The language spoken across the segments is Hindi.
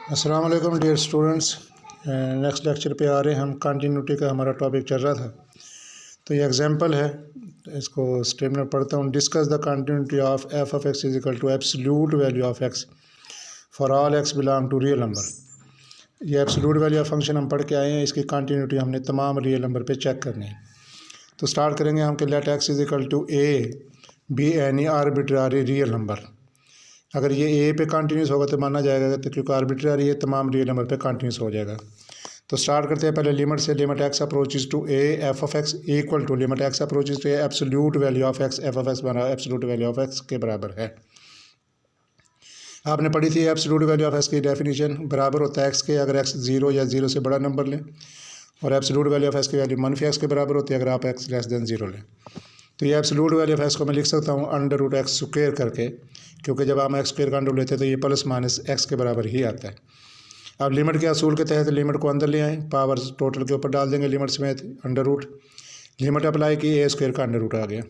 अस्सलाम वालेकुम डियर स्टूडेंट्स। नेक्स्ट लेक्चर पे आ रहे हैं हम। कंटिन्यूटी का हमारा टॉपिक चल रहा था, तो ये एग्जांपल है, इसको स्टेप में पढ़ता हूँ। Discuss the continuity of f of x is equal to absolute value of x for all x belong to real number. ये एब्सोल्यूट वैल्यू ऑफ फंक्शन हम पढ़ के आए हैं, इसकी कंटिन्यूटी हमने तमाम रियल नंबर पे चेक करनी है। तो स्टार्ट करेंगे हम कि let x is equal to a b any arbitrary real number. अगर ये ए पे कंटिन्यूस होगा तो माना जाएगा, तो क्योंकि आर्बिट्ररी ये तमाम रियल नंबर पे कंटिन्यूस हो जाएगा। तो स्टार्ट करते हैं पहले लिमिट से। Limit x approaches to a f of x equal to limit x approaches to a absolute value of x f of x बना एब्सोल्यूट वैल्यू ऑफ एक्स के बराबर है। आपने पढ़ी थी एब्सोल्यूट वैल्यू ऑफ एक्स की डेफिनेशन, बराबर होता है एक्स के अगर एक्स जीरो या जीरो से बड़ा नंबर लें, और एब्सोल्यूट वैल्यू ऑफ एक्स की वैल्यू मनफी एक्स के बराबर होती है अगर आप एक्स लेस देन जीरो लें। तो ये एब्सोल्यूट वैल्यू ऑफ एक्स को मैं लिख सकता हूँ अंडर रूट एक्स स्क्वायर करके, क्योंकि जब हम एक्स स्क्वायर का अंडर लेते हैं तो ये प्लस माइनस एक्स के बराबर ही आता है। अब लिमिट के असूल के तहत लिमिट को अंदर ले आएँ, पावर टोटल के ऊपर डाल देंगे लिमिट समेत अंडर रूट। लिमिट अप्लाई की, ए स्क्वायर का अंडर रूट आ गया।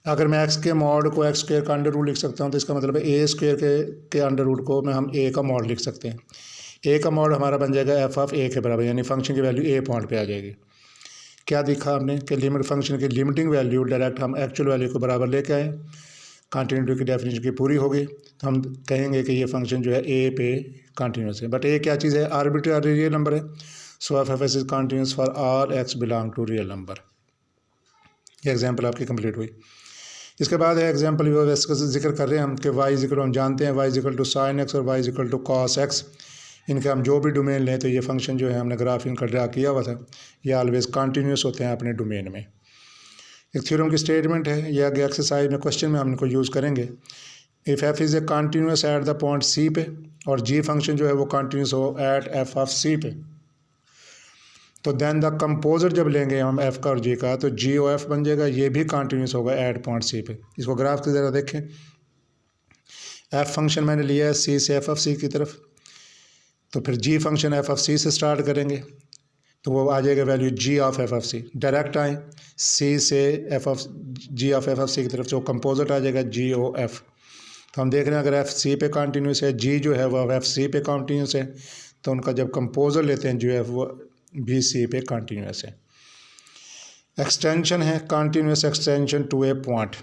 अगर मैं एक्स के मॉड को एक्स स्क्वायर का अंडर रूट लिख सकता हूँ, तो इसका मतलब है ए स्क्वायर के अंडर रूट को मैं हम ए का मॉड लिख सकते हैं। ए का मॉड हमारा बन जाएगा एफ ऑफ ए के बराबर, यानी फंक्शन की वैल्यू ए पॉइंट पे आ जाएगी। क्या देखा हमने कि लिमिट फंक्शन की लिमिटिंग वैल्यू डायरेक्ट हम एक्चुअल वैल्यू को बराबर लेके आए, कंटिन्यूटी की डेफिनेशन की पूरी होगी, तो हम कहेंगे कि ये फंक्शन जो है ए पे कंटिन्यूस है। बट ए क्या चीज़ है? आर्बिट्ररी रियल नंबर है। So f f s is continuous for all x belong to real number. ये एग्जांपल आपकी कंप्लीट हुई। इसके बाद है एग्जांपल का जिक्र कर रहे हैं हम कि वाई इक्वल, हम जानते हैं y equal to sine x और y equal to cos x. इनके हम जो भी डोमेन लें तो ये फंक्शन जो है हमने ग्राफ इनका ड्रा किया हुआ था, ये ऑलवेज कंटिन्यूस होते हैं अपने डोमेन में। एक थ्योरम की स्टेटमेंट है, ये आगे एक्सरसाइज में क्वेश्चन में हम इनको यूज़ करेंगे। If f is a continuous at the point c पे और जी फंक्शन जो है वो कंटिन्यूस हो एट एफ ऑफ सी पे, तो देन द कंपोजर जब लेंगे हम एफ का और जी का, तो जी ओ एफ बन जाएगा, ये भी कंटिन्यूस होगा एट पॉइंट सी पे। इसको ग्राफ की ज़रा देखें। एफ फंक्शन मैंने लिया है सी से एफ ऑफ सी की तरफ, तो फिर g function f of c से स्टार्ट करेंगे तो वो आ जाएगा value g of f of c. Direct आए सी से f of g of f of c की तरफ, जो कंपोजिट आ जाएगा जी ओ एफ। तो हम देख रहे हैं अगर एफ सी पे कंटिन्यूस है, जी जो है वो एफ सी पे कंटिन्यूस है, तो उनका जब कंपोजर लेते हैं जो है वो भी सी पे कंटिन्यूस है। एक्सटेंशन है continuous extension to a point.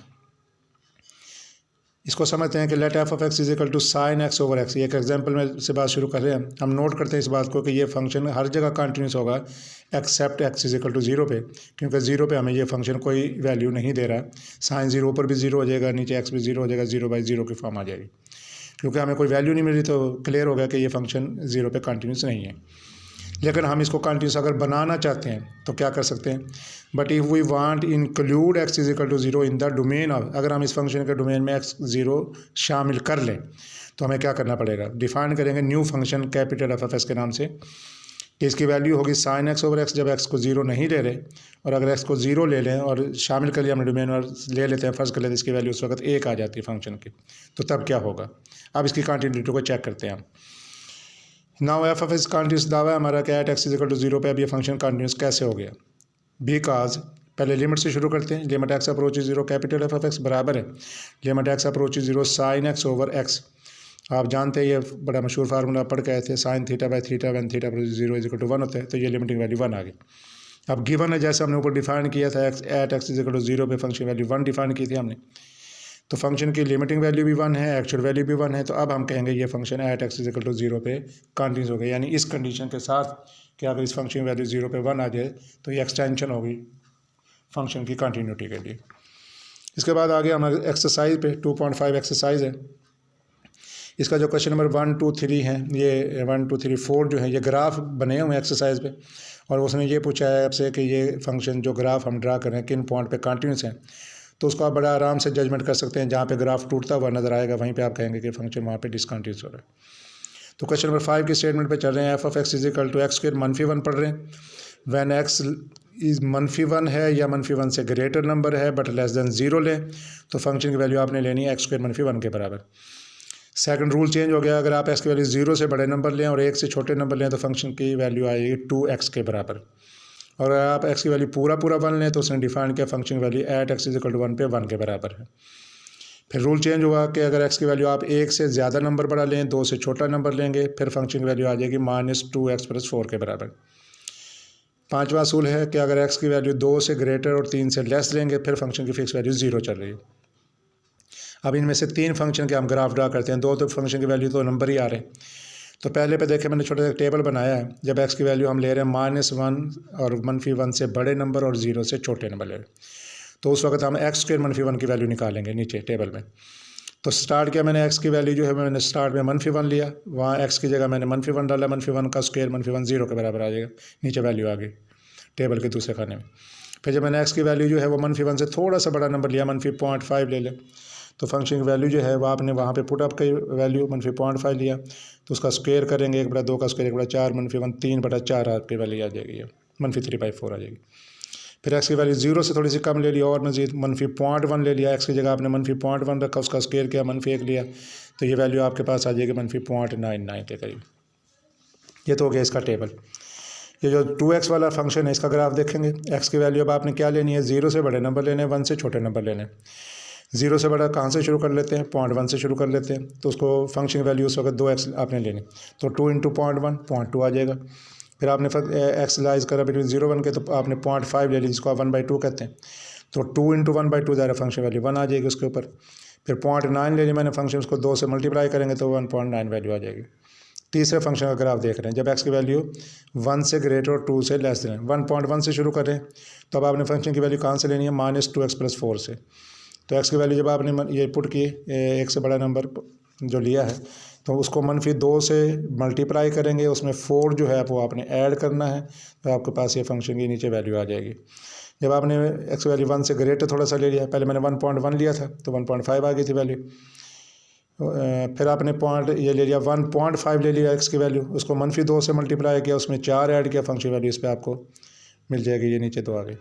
इसको समझते हैं कि let f of x is equal to sine x over x. एक एग्जांपल में से बात शुरू कर रहे हैं हम। नोट करते हैं इस बात को कि ये फंक्शन हर जगह कंटिन्यूस होगा except x is equal to zero पे, क्योंकि जीरो पे हमें ये फंक्शन कोई वैल्यू नहीं दे रहा। साइन जीरो पर भी जीरो हो जाएगा, नीचे एक्स भी जीरो हो जाएगा, जीरो बाई जीरो की फॉर्म आ जाएगी। क्योंकि हमें कोई वैल्यू नहीं मिल रही तो क्लियर हो गया कि ये फंक्शन जीरो पे कंटिन्यूस नहीं है। लेकिन हम इसको कंटिन्यूस अगर बनाना चाहते हैं तो क्या कर सकते हैं? But if we want include x is equal to zero in the domain of, अगर हम इस फंक्शन के डोमेन में एक्स जीरो शामिल कर लें तो हमें क्या करना पड़ेगा? डिफाइन करेंगे new function capital F of x के नाम से। इसकी वैल्यू होगी साइन एक्स ओवर एक्स जब एक्स को जीरो नहीं ले रहे, और अगर एक्स को जीरो ले लें और शामिल कर लिया हमने डोमेन और ले लेते हैं, फर्ज कर लेते हैं इसकी वैल्यू उस वक्त एक आ जाती है फंक्शन की, तो तब क्या होगा? अब इसकी कंटिन्यूटी को चेक करते हैं हम। Now f of x continuous दावा है हमारा कि at x is equal to zero पे अब ये फंक्शन कंटिन्यूस कैसे हो गया? बिकॉज पहले लिमिट से शुरू करते हैं। Limit x approach zero capital F of x बराबर है limit x approach zero sine x over x. आप जानते हैं ये बड़ा मशहूर फार्मूला पढ़ के आए थे, sine theta by theta one theta zero is equal to one होता है, तो ये लिमिटिंग वैल्यू वन आ गई। अब गिवन है जैसे हमने ऊपर डिफाइन किया था x at x is equal to zero पे फंक्शन वैल्यू वन डिफाइन की थी हमने, तो फंक्शन की लिमिटिंग वैल्यू भी वन है, एक्चुअल वैल्यू भी वन है। तो अब हम कहेंगे ये function at x is equal to zero पे कंटिन्यूस हो गया, यानी इस कंडीशन के साथ कि अगर इस फंक्शन की वैल्यू जीरो पे वन आ जाए तो ये एक्सटेंशन होगी फंक्शन की कंटिन्यूटी के लिए। इसके बाद आगे हमारे एक्सरसाइज पे 2.5 एक्सरसाइज है। इसका जो क्वेश्चन नंबर 1 2 3 है, ये 1 2 3 4 जो है ये ग्राफ बने हुए हैं एक्सरसाइज पे, और उसने ये पूछा है आपसे कि ये फंक्शन जो ग्राफ हम ड्रा कर रहे हैं किन पॉइंट पे कंटिन्यूस है। तो उसको आप बड़ा आराम से जजमेंट कर सकते हैं, जहाँ पे ग्राफ टूटता हुआ नजर आएगा वहीं पे आप कहेंगे कि फंक्शन वहाँ पे डिसकंटिन्यूस हो रहा है। तो क्वेश्चन नंबर 5 की स्टेटमेंट पे चल रहे हैं। F of x is equal to x square मनफी वन पढ़ रहे हैं। वैन एक्स इज मनफी वन है या मनफी वन से ग्रेटर नंबर है बट लेस देन जीरो लें, तो फंक्शन की वैल्यू आपने लेनी है एक्स स्क्वायर मनफी वन के बराबर। सेकंड रूल चेंज हो गया, अगर आप एक्स की वैल्यू जीरो से बड़े नंबर लें और एक से छोटे नंबर लें तो फंक्शन की वैल्यू आएगी 2x के बराबर। और अगर आप एक्स की वैल्यू पूरा वन लें तो उसने डिफाइन किया function value at x is equal to one पे वन के बराबर है। फिर रूल चेंज हुआ कि अगर एक्स की वैल्यू आप 1 से ज़्यादा नंबर बड़ा लें, 2 से छोटा नंबर लेंगे, फिर फंक्शन की वैल्यू आ जाएगी -2x+4 के बराबर। पांचवा असूल है कि अगर एक्स की वैल्यू 2 से ग्रेटर और 3 से लेस लेंगे, फिर फंक्शन की फिक्स वैल्यू 0 चल रही है। अब इनमें से 3 फंक्शन के हम ग्राफ ड्रा करते हैं। 2 तो फंक्शन की वैल्यू तो नंबर ही आ रहे हैं। तो पहले पे देखें, मैंने छोटा सा टेबल बनाया है। जब एक्स की वैल्यू हम ले रहे हैं -1 और -1 से बड़े नंबर और 0 से छोटे नंबर ले रहे हैं, तो उस वक्त हम एक्स स्क्वायर -1 की वैल्यू निकालेंगे नीचे टेबल में। तो स्टार्ट किया मैंने, एक्स की वैल्यू जो है मैंने स्टार्ट में -1 लिया, वहाँ एक्स की जगह मैंने -1 डाला, -1 का स्क्वायर -1 0 के बराबर आ जाएगा, नीचे वैल्यू आ गई टेबल के दूसरे खाने में। फिर जब मैंने एक्स की वैल्यू जो है वो -1 से थोड़ा सा बड़ा नंबर लिया, -0.5 ले लें, तो फंक्शन की वैल्यू जो है वो आपने वहाँ पे पुट अप की वैल्यू -0.5 लिया, तो उसका स्क्वायर करेंगे, 1/2 का स्क्वायर 1/4, -1 3/4 आपकी वैल्यू आ जाएगी, -3/4 आ जाएगी। फिर एक्स की वैल्यू 0 से थोड़ी सी कम ले लिया और मजीद -0.1 ले लिया, एक्स की जगह आपने -0.1 रखा, उसका स्क्वायर किया, -1 लिया, तो ये वैल्यू आपके पास आ जाएगी -0.99 के करीब। ये तो हो गया इसका टेबल। ये जो 2x वाला फंक्शन है, इसका ग्राफ देखेंगे। एक्स की वैल्यू अब आपने क्या लेनी है, 0 से बड़े नंबर लेने, 1 से छोटे नंबर लेने। 0 से बड़ा कहाँ से शुरू कर लेते हैं, 0.1 से शुरू कर लेते हैं, तो उसको फंक्शन की वैल्यू उस वक्त 2x आपने लेनी, तो 2 × 0.1 0.2 आ जाएगा। फिर आपने एक्सलाइज करा बिटवीन 0 1 के, तो आपने 0.5 ले ली, जिसको आप 1/2 कहते हैं, तो 2 × 1/2 ज़्यादा फंक्शन वैल्यू 1 आ जाएगी उसके ऊपर। फिर 0.9 ले ली मैंने फंक्शन, उसको 2 से मल्टीप्लाई करेंगे तो 1.9 वैल्यू आ जाएगी। तीसरे फंक्शन का ग्राफ देख रहे हैं, जब एक्स की वैल्यू 1 से ग्रेटर और 2 से लेस दें, 1.1 से शुरू करें, तो अब आपने फंक्शन की वैल्यू कहाँ से लेनी है, -2x+4 से। तो एक्स की वैल्यू जब आपने ये पुट की, एक से बड़ा नंबर जो लिया है, तो उसको -2 से मल्टीप्लाई करेंगे, उसमें 4 जो है वो आपने ऐड करना है, तो आपके पास ये फंक्शन की नीचे वैल्यू आ जाएगी। जब आपने एक्स वैल्यू 1 से ग्रेटर थोड़ा सा ले लिया, पहले मैंने 1.1 लिया था तो 1.5 आ गई थी वैल्यू। फिर आपने ये ले लिया 1.5 ले लिया एक्स की वैल्यू, उसको -2 से मल्टीप्लाई किया, उसमें 4 ऐड किया, फंक्शन वैल्यू इस पर आपको मिल जाएगी, ये नीचे 2 आ गई।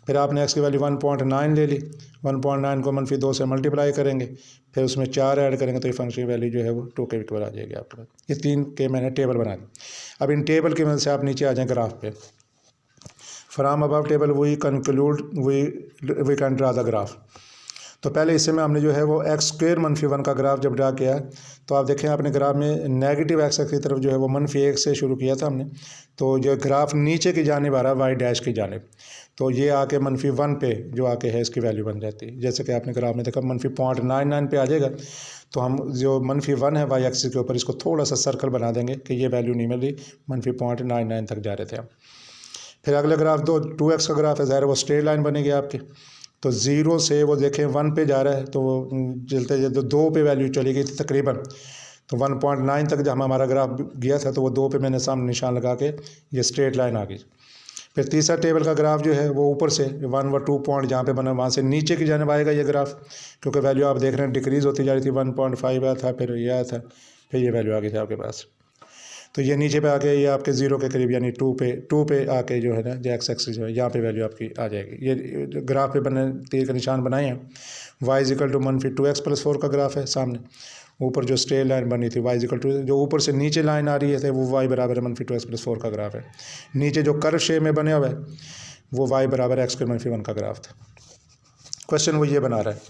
फिर आपने एक्स की वैल्यू 1.9 ले ली, 1.9 को -2 से मल्टीप्लाई करेंगे, फिर उसमें 4 ऐड करेंगे, तो ये फंक्शन वैल्यू जो है वो 2 के इक्वल आ जाएगी आपके पास। ये 3 के मैंने टेबल बना दी। अब इन टेबल की मदद से आप नीचे आ जाएँ ग्राफ पे। From above table we conclude we can draw the graph. तो पहले हिस्से में हमने जो है वो एक्स स्क्वायर -1 का ग्राफ जब ड्रा किया, तो आप देखें अपने ग्राफ में नेगेटिव एक्स की तरफ जो है वो -1 से शुरू किया था हमने, तो जो ग्राफ नीचे की जानिब आ रहा है वाई डैश की जानिब, तो ये आके -1 पे जो आके है इसकी वैल्यू बन जाती है। जैसे कि आपने ग्राफ में देखा -0.99 पे आ जाएगा, तो हम जो -1 है वाई एक्सिस के ऊपर, इसको थोड़ा सा सर्कल बना देंगे कि ये वैल्यू नहीं मिल रही, -0.99 तक जा रहे थे हम। फिर अगले ग्राफ 2x का ग्राफ है, ज़ाहिर वो स्ट्रेट लाइन बनेगी आपकी, तो 0 से वो देखें 1 पे जा रहा है, तो वो चलते चलते 2 पे वैल्यू चली गई थी तकरीबन, तो 1.9 तक जब हमारा ग्राफ गया था, तो वो 2 पे मैंने सामने निशान लगा के ये स्ट्रेट लाइन आ गई। फिर तीसरा टेबल का ग्राफ जो है वो ऊपर से 1 व 2 पॉइंट जहाँ पे बना, वहाँ से नीचे की जानिब आएगा ये ग्राफ, क्योंकि वैल्यू आप देख रहे हैं डिक्रीज़ होती जा रही थी, 1.5 आया था, फिर ये आया था, फिर ये वैल्यू आ गई थी आपके पास। तो ये नीचे पे आके ये आपके 0 के करीब, यानी 2 पे आके जो है ना, जो एक्स एक्सिस जो है यहाँ पे वैल्यू आपकी आ जाएगी। ये ग्राफ पे बने तीर के निशान बनाए हैं। y = -2x+4 का ग्राफ है सामने, ऊपर जो स्ट्रेट लाइन बनी थी y = जो ऊपर से नीचे लाइन आ रही है वो y बराबर -2x+4 का ग्राफ है। नीचे जो कर्व शेप में बने हुआ है वो y बराबर x² -1 का ग्राफ था। क्वेश्चन वो ये बना रहा है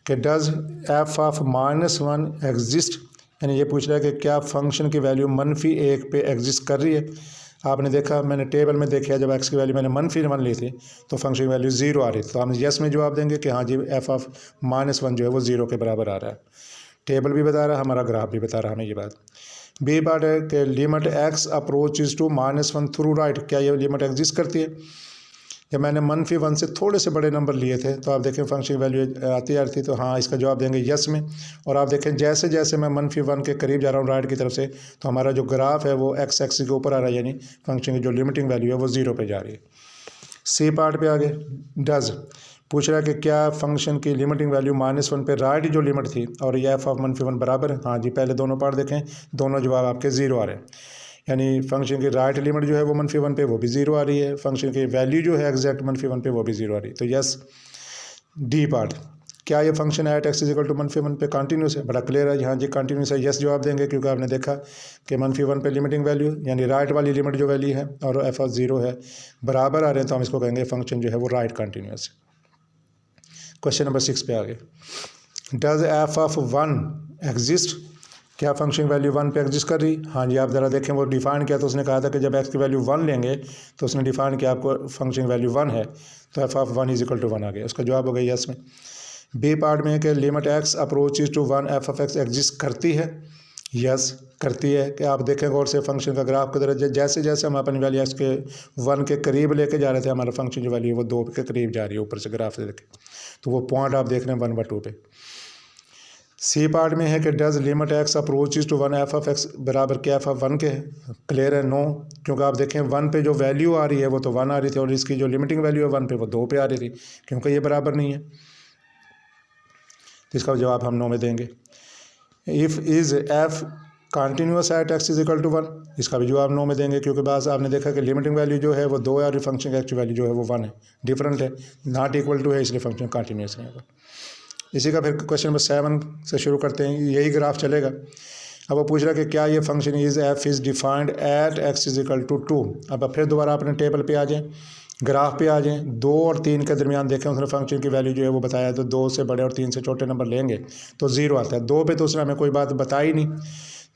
कि डज f ऑफ -1 एग्जिस्ट, यानी ये पूछ रहा है कि क्या फंक्शन की वैल्यू -1 पे एग्जिस्ट कर रही है। आपने देखा, मैंने टेबल में देखा, जब एक्स की वैल्यू मैंने -1 ली थी तो फंक्शन की वैल्यू 0 आ रही थी, तो हम यस में जवाब देंगे कि हाँ जी f ऑफ -1 जो है वो 0 के बराबर आ रहा है। टेबल भी बता रहा है, हमारा ग्राफ भी बता रहा है हमें ये बात। बी बात है कि limit x approaches to -1 through right, क्या ये लिमिट एग्जिस्ट करती है। जब मैंने -1 से थोड़े से बड़े नंबर लिए थे, तो आप देखें फंक्शन की वैल्यू आती आ रही थी, तो हाँ इसका जवाब देंगे यस में। और आप देखें जैसे जैसे मैं -1 के करीब जा रहा हूँ राइट की तरफ से, तो हमारा जो ग्राफ है वो एक्स एक्सिस के ऊपर आ रहा है, यानी फंक्शन की जो लिमिटिंग वैल्यू है वो 0 पे जा रही है। सी पार्ट पे आगे डज पूछ रहा है कि क्या फंक्शन की लिमिटिंग वैल्यू -1 पे राइट जो लिमिट थी और ये f ऑफ -1 बराबर है। हाँ जी, पहले दोनों पार्ट देखें, दोनों जवाब आपके 0 आ रहे हैं, यानी फंक्शन की राइट लिमिट जो है वो -1 पे वो भी 0 आ रही है, फंक्शन की वैल्यू जो है एग्जैक्ट -1 पे वो भी 0 आ रही है। तो यस। डी पार्ट, क्या ये फंक्शन एट x = -1 पे कंटिन्यूस है। बड़ा क्लियर है, यहाँ जी कंटिन्यूस है, यस जवाब देंगे, क्योंकि आपने देखा कि -1 पे लिमिटिंग वैल्यू यानी राइट वाली लिमिट जो वैल्यू है और f ऑफ 0 है बराबर आ रहे हैं, तो हम इसको कहेंगे फंक्शन जो है वो राइट कंटिन्यूस है। क्वेश्चन नंबर 6 पे आगे does F of one exist, क्या फंक्शन वैल्यू वन पे एग्जिस्ट कर रही? हाँ जी, आप ज़रा देखें वो डिफाइन किया तो उसने कहा था कि जब एक्स की वैल्यू वन लेंगे तो उसने डिफाइन किया आपको फंक्शन वैल्यू वन है, तो f of one is equal to one आ गया। उसका जवाब हो गया यस में। बी पार्ट में है कि limit x approaches to one f of x exist करती है, यस करती है। कि आप देखें गौर से फंक्शन का ग्राफ की तरह जैसे जैसे हम अपनी वैल्यू एक्स के वन के करीब लेके जा रहे थे, हमारा फंक्शन जो वैल्यू है वो दो के करीब जा रही है ऊपर से ग्राफ से देखें, तो वो पॉइंट आप देख रहे हैं 1/2 पे। सी पार्ट में है कि does limit x approaches to one f of x बराबर क्या एफ ऑफ वन के है? क्लियर है, नो, क्योंकि आप देखें वन पे जो वैल्यू आ रही है वो तो वन आ रही थी और इसकी जो लिमिटिंग वैल्यू है वन पे वो दो पे आ रही थी, क्योंकि ये बराबर नहीं है, तो इसका जवाब हम नो में देंगे। If is f continuous at x is equal to one, इसका भी जवाब नो में देंगे, क्योंकि बस आपने देखा कि लिमिटिंग वैल्यू जो है वो दो है और फंक्शन की एक्चुअल वैल्यू जो है वो वन है, डिफरेंट है, नॉट इक्वल टू है, इसलिए फंक्शन कंटिन्यूस नहीं होगा। इसी का फिर क्वेश्चन नंबर 7 से शुरू करते हैं, यही ग्राफ चलेगा। अब वो पूछ रहा है कि क्या ये function is f is defined at x is equal to 2। अब फिर दोबारा अपने टेबल पे आ जाएं, ग्राफ पे आ जाएं, 2 और 3 के दरमियान देखें उसने फंक्शन की वैल्यू जो है वो बताया, तो 2 से बड़े और 3 से छोटे नंबर लेंगे तो 0 आता है। 2 पे तो उसने हमें कोई बात बताई नहीं,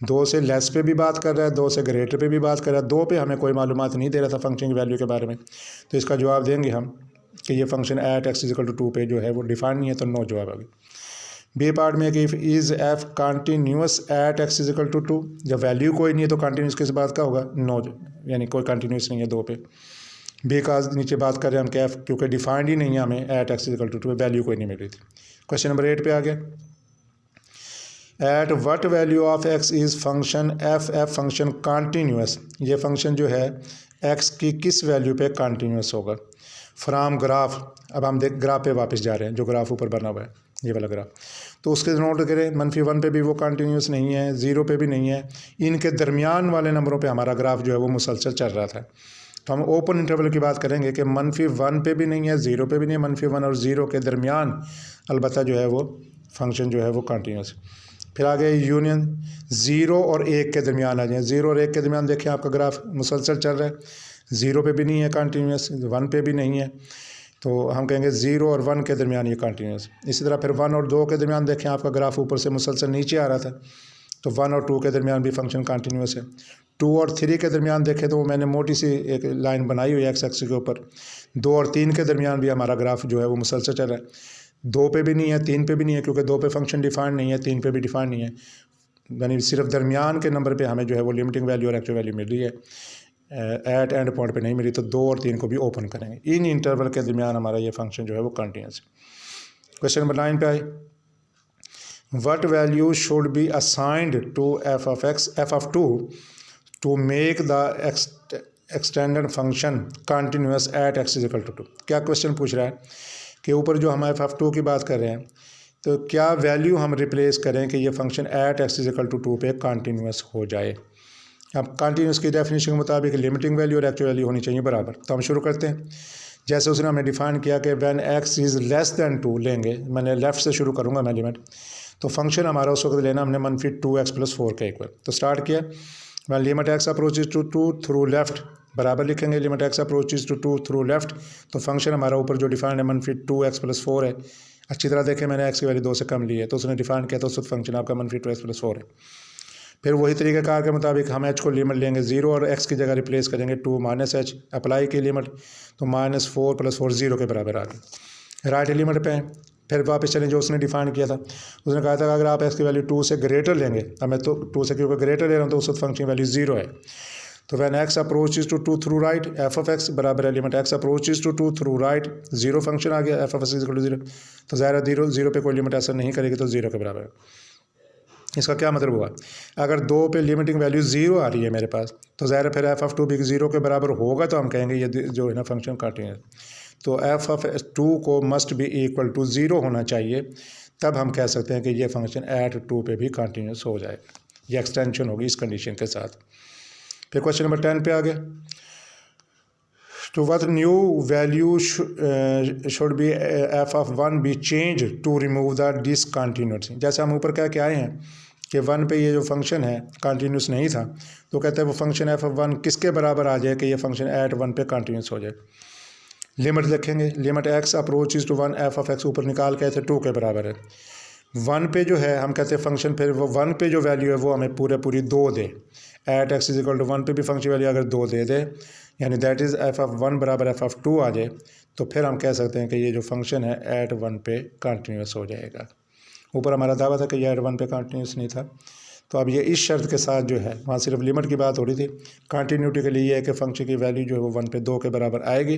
2 से लेस पे भी बात कर रहा है, 2 से ग्रेटर पे भी बात कर रहा है, 2 पे हमें कोई मालूमात नहीं दे रहा था फंक्शन की वैल्यू के बारे में, तो इसका जवाब देंगे हम कि ये function at x is equal to 2 पे जो है वो डिफाइन नहीं है, तो नो जवाब आगे। बी पार्ट में कि if is f continuous at x is equal to 2, जब वैल्यू कोई नहीं है तो कंटिन्यूस किस बात का होगा? नो, यानी कोई कंटिन्यूस नहीं है 2 पे। बी का नीचे बात कर रहे हैं हम कि एफ क्योंकि डिफाइंड ही नहीं है हमें at x is equal to 2, value कोई नहीं मिल रही थी। क्वेश्चन नंबर 8 पे आ गया, at what value of x is function f function continuous, ये फंक्शन जो है एक्स की किस वैल्यू पे कंटिन्यूस होगा? फ्राम ग्राफ, अब हम देख ग्राफ पे वापस जा रहे हैं, जो ग्राफ ऊपर बना हुआ है ये वाला ग्राफ, तो उसके नोट करें -1 पे भी वो कंटिन्यूस नहीं है, 0 पे भी नहीं है, इनके दरमियान वाले नंबरों पे हमारा ग्राफ जो है वो मुसलसल चल रहा था। तो हम ओपन इंटरवल की बात करेंगे कि -1 पे भी नहीं है, 0 पे भी नहीं है, -1 और 0 के दरमियान अलबत्ता जो है वो फंक्शन जो है वो कंटिन्यूस। फिर आगे यूनियन 0 और 1 के दरमियान आ जाए, 0 और 1 के दरमियान देखें आपका ग्राफ मुसलसल चल रहा है, 0 पे भी नहीं है कंटिन्यूस, 1 पे भी नहीं है, तो हम कहेंगे 0 और 1 के दरमियान ये कंटिन्यूस। इसी तरह फिर 1 और 2 के दरमियान देखें आपका ग्राफ ऊपर से मुसलसल नीचे आ रहा था, तो 1 और 2 के दरमियान भी फंक्शन कंटिन्यूस है। 2 और 3 के दरमियान देखें तो मैंने मोटी सी एक लाइन बनाई हुई है एक्स एक्सिस के ऊपर, 2 और 3 के दरमियान भी हमारा ग्राफ जो है वो मुसलसल चल रहा है। 2 पे भी नहीं है, 3 पे भी नहीं है, क्योंकि 2 पे फंक्शन डिफाइंड नहीं है, 3 पे भी डिफाइंड नहीं है, यानी सिर्फ दरमियान के नंबर पे हमें जो है वो लिमिटिंग वैल्यू और एक्चुअल वैल्यू मिल रही है, एट एंड पॉइंट पे नहीं मिली, तो 2 और 3 को भी ओपन करेंगे, इन इंटरवल के दरमियान हमारा ये फंक्शन जो है वो कंटिन्यूस है। क्वेश्चन नंबर 9 पे आए, what value should be assigned to f of 2 to make the extended function continuous at x is equal to 2। क्या क्वेश्चन पूछ रहा है कि ऊपर जो हम एफ ऑफ 2 की बात कर रहे हैं, तो क्या वैल्यू हम रिप्लेस करें कि ये function at x is equal to 2 पे कंटिन्यूस हो जाए। अब कंटिन्यूस की डेफिनेशन के मुताबिक लिमिटिंग वैल्यू और एक्चुअल वैल्यू होनी चाहिए बराबर। तो हम शुरू करते हैं, जैसे उसने हमें डिफाइन किया कि when x is less than 2 लेंगे, मैंने लेफ़्ट से शुरू करूँगा मैं लिमिट, तो फंक्शन हमारा उस वक्त लेना हमने -2x + 4 के इक्वल। तो स्टार्ट किया, मैं limit x approaches to 2 through left बराबर लिखेंगे, limit x approaches to 2 through left, तो फंक्शन हमारा ऊपर जो डिफाइंड है -2x + 4 है। अच्छी तरह देखें मैंने एक्स की वैल्यू 2 से कम ली है, तो उसने डिफाइन किया तो उस फंक्शन आपका -2x + 4 है। फिर वही तरीक़ाकार के मुताबिक हम h को लिमिट लेंगे 0 और x की जगह रिप्लेस करेंगे 2 - h, अप्लाई की लिमिट, तो -4 + 4 0 के बराबर आ गई। राइट लिमिट पे फिर वापस चलें, जो उसने डिफाइन किया था, उसने कहा था अगर आप x की वैल्यू 2 से ग्रेटर लेंगे, अब मैं तो 2 से क्योंकि ग्रेटर ले रहा हूँ तो उस वक्त फंक्शन वैल्यू 0 है, तो when x approaches to 2 through right f of x बराबर है limit x approaches to 2 through right, 0 function आ गया, f of x equal to 0, तो ज़ाहिर है 0 पे कोई लिमिट असर नहीं करेगी, तो 0 के बराबर है। इसका क्या मतलब हुआ, अगर 2 पे लिमिटिंग वैल्यू 0 आ रही है मेरे पास, तो ज़ाहिर है फिर एफ ऑफ 2 भी 0 के बराबर होगा, तो हम कहेंगे ये जो है ना फंक्शन कंटिन्यूस। तो एफ ऑफ 2 को मस्ट बी इक्वल टू 0 होना चाहिए, तब हम कह सकते हैं कि ये फंक्शन एट 2 पे भी कंटिन्यूस हो जाएगा, ये एक्सटेंशन होगी इस कंडीशन के साथ। फिर क्वेश्चन नंबर 10 पे आ गया, तो what new value should be f of 1 be change to remove the discontinuity. जैसे हम ऊपर कह के आए हैं कि 1 पे ये जो फंक्शन है कंटिन्यूस नहीं था, तो कहते हैं वो फंक्शन एफ ऑफ 1 किसके बराबर आ जाए कि ये फंक्शन एट 1 पे कंटिन्यूस हो जाए। लिमिट लिखेंगे, limit x approaches to 1 f of x ऊपर निकाल के थे 2 के बराबर है, 1 पे जो है हम कहते हैं फंक्शन, फिर वो 1 पे जो वैल्यू है वो हमें पूरी 2 दे। At x is equal to 1 पे भी फंक्शन वैल्यू अगर 2 दे दे, यानी दैट इज़ एफ ऑफ 1 बराबर एफ ऑफ 2 आ जाए, तो फिर हम कह सकते हैं कि ये जो फंक्शन है एट 1 पे कंटिन्यूस हो जाएगा। ऊपर हमारा दावा था कि ये एट 1 पे कंटिन्यूस नहीं था, तो अब ये इस शर्त के साथ जो है, वहाँ सिर्फ लिमिट की बात हो रही थी, कंटिन्यूटी के लिए ये है कि फंक्शन की वैल्यू जो है वो 1 पे 2 के बराबर आएगी,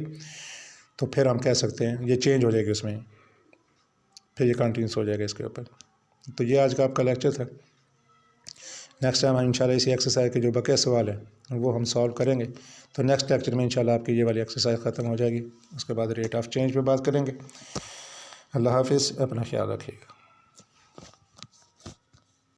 तो फिर हम कह सकते हैं ये चेंज हो जाएगी उसमें, फिर ये कंटिन्यूस हो जाएगा इसके ऊपर। तो ये आज का आपका लेक्चर था। नेक्स्ट टाइम हम इंशाल्लाह इसी एक्सरसाइज के जो बके सवाल हैं वो हम सॉल्व करेंगे। तो नेक्स्ट लेक्चर में इंशाल्लाह आपकी ये वाली एक्सरसाइज ख़त्म हो जाएगी, उसके बाद रेट ऑफ चेंज पे बात करेंगे। अल्लाह हाफिज़, अपना ख्याल रखिएगा।